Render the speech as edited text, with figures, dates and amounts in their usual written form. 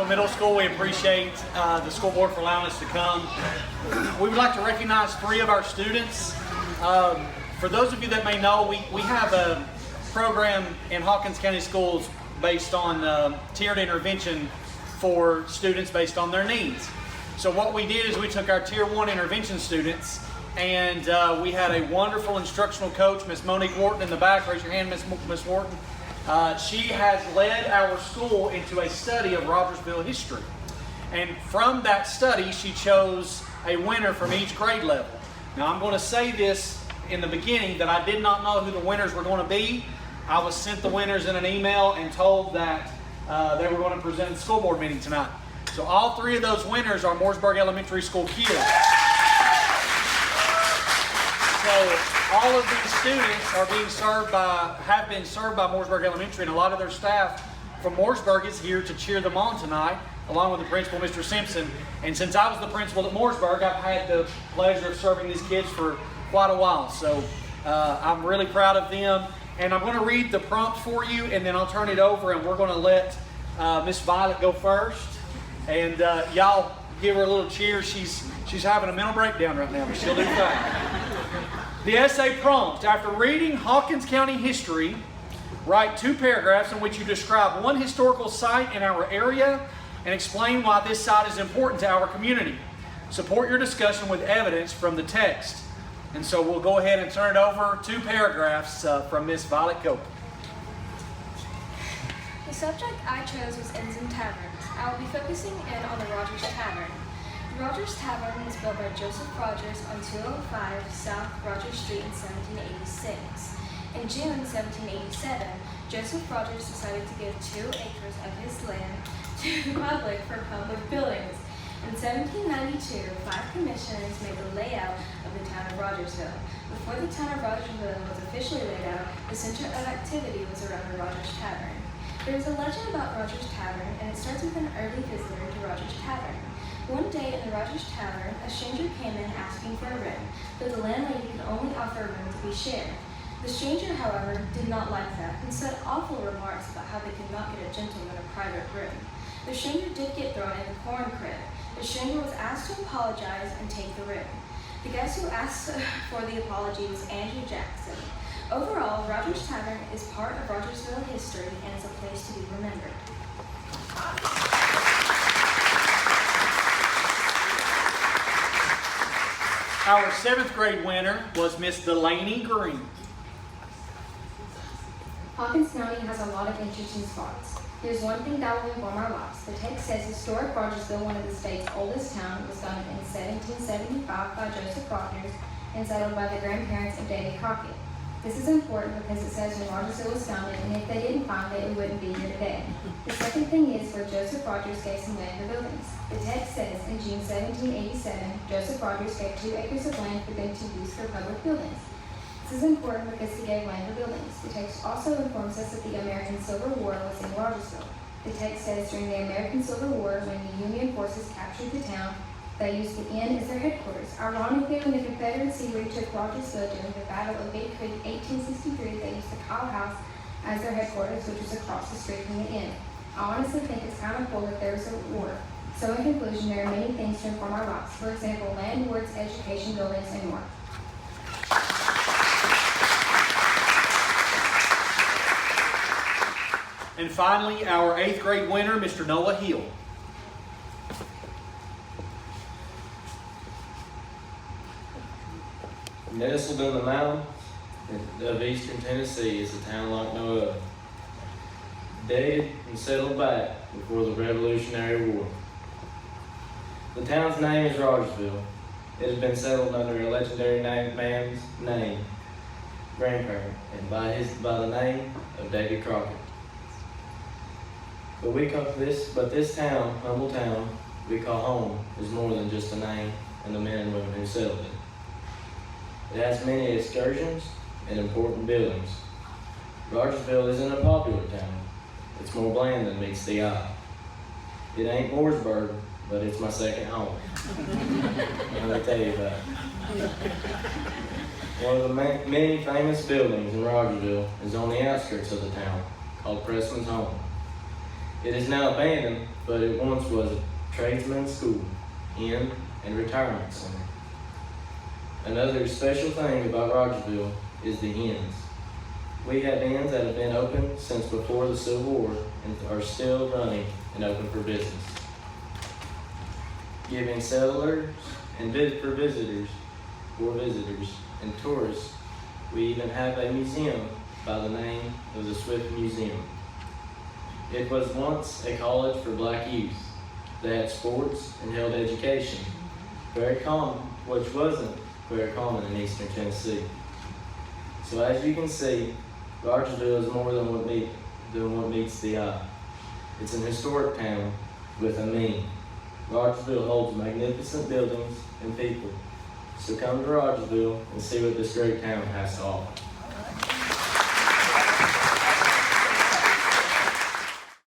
Rogersville Middle School. We appreciate the school board for allowing us to come. We would like to recognize 3 of our students. For those of you that may know, we have a program in Hawkins County Schools based on tiered intervention for students based on their needs. So what we did is we took our Tier 1 intervention students and we had a wonderful instructional coach, Miss Monique Wharton in the back. Raise your hand, Miss Wharton. She has led our school into a study of Rogersville history. And from that study, she chose a winner from each grade level. Now, I'm going to say this in the beginning that I did not know who the winners were going to be. I was sent the winners in an email and told that they were going to present at the school board meeting tonight. So all 3 of those winners are Mooresburg Elementary School kids. So all of these students are have been served by Mooresburg Elementary, and a lot of their staff from Mooresburg is here to cheer them on tonight, along with the principal, Mr. Simpson. And since I was the principal at Mooresburg, I've had the pleasure of serving these kids for quite a while. So I'm really proud of them. And I'm going to read the prompt for you, and then I'll turn it over, and we're going to let Miss Violet go first. And y'all give her a little cheer. She's having a mental breakdown right now, but she'll do fine. The essay prompt: after reading Hawkins County history, write 2 paragraphs in which you describe one historical site in our area and explain why this site is important to our community. Support your discussion with evidence from the text. And so we'll go ahead and turn it over. 2 paragraphs from Miss Violet Cope. The subject I chose was Inns and Taverns. I will be focusing in on the Rogers Tavern. The Rogers Tavern was built by Joseph Rogers on 205 South Rogers Street in 1786. In June 1787, Joseph Rogers decided to give 2 acres of his land to the public for public buildings. In 1792, 5 commissioners made the layout of the town of Rogersville. Before the town of Rogersville was officially laid out, the center of activity was around the Rogers Tavern. There is a legend about Rogers Tavern, and it starts with an early visitor to Rogers Tavern. One day in the Rogers Tavern, a stranger came in asking for a room, but the landlady could only offer a room to be shared. The stranger, however, did not like that and said awful remarks about how they could not get a gentleman a private room. The stranger did get thrown in the corn crib. The stranger was asked to apologize and take the room. The guest who asked for the apology was Andrew Jackson. Overall, Rogers Tavern is part of Rogersville history and is a place to be remembered. Our 7th grade winner was Miss Delaney Greene. Hawkins County has a lot of interesting spots. Here's one thing that will inform our lives. The text says historic Rogersville, one of the state's oldest towns, was founded in 1775 by Joseph Rogers and settled by the grandparents of Davy Crockett. This is important because it says when Rogersville was founded, and if they didn't find it, we wouldn't be here today. The second thing is where Joseph Rogers gave some land for buildings. The text says in June 1787, Joseph Rogers gave 2 acres of land for them to use for public buildings. This is important because he gave land for buildings. The text also informs us that the American Civil War was in Rogersville. The text says during the American Civil War, when the Union forces captured the town, they used the inn as their headquarters. Ironically, when the Confederacy retook Rogersville during the Battle of Big Creek 1863, they used the Kyle House as their headquarters, which was across the street from the inn. I honestly think it's kind of cool that there was a war. So in conclusion, there are many things to inform our lives. For example, land, words, education, buildings, and more. And finally, our 8th grade winner, Mr. Noah Hill. Nestled in the mountains of eastern Tennessee is a town like no other. Dated and settled back before the Revolutionary War. The town's name is Rogersville. It has been settled under a legendary man's name, grandparent, and by the name of Davy Crockett. But this town, humble town, we call home, is more than just a name and the men and women who settled it. It has many excursions and important buildings. Rogersville isn't a popular town. It's more bland than meets the eye. It ain't Mooresburg, but it's my second home. Let me tell you about it. One of the many famous buildings in Rogersville is on the outskirts of the town, called Pressman's Home. It is now abandoned, but it once was a tradesman's school, inn, and retirement center. Another special thing about Rogersville is the inns. We have inns that have been open since before the Civil War and are still running and open for business, giving settlers and visitors and tourists. We even have a museum by the name of the Swift Museum. It was once a college for black youth. They had sports and held education, which wasn't very common in eastern Tennessee. So as you can see, Rogersville is more than what meets the eye. It's an historic town with a meaning. Rogersville holds magnificent buildings and people. So come to Rogersville and see what this great town has to offer.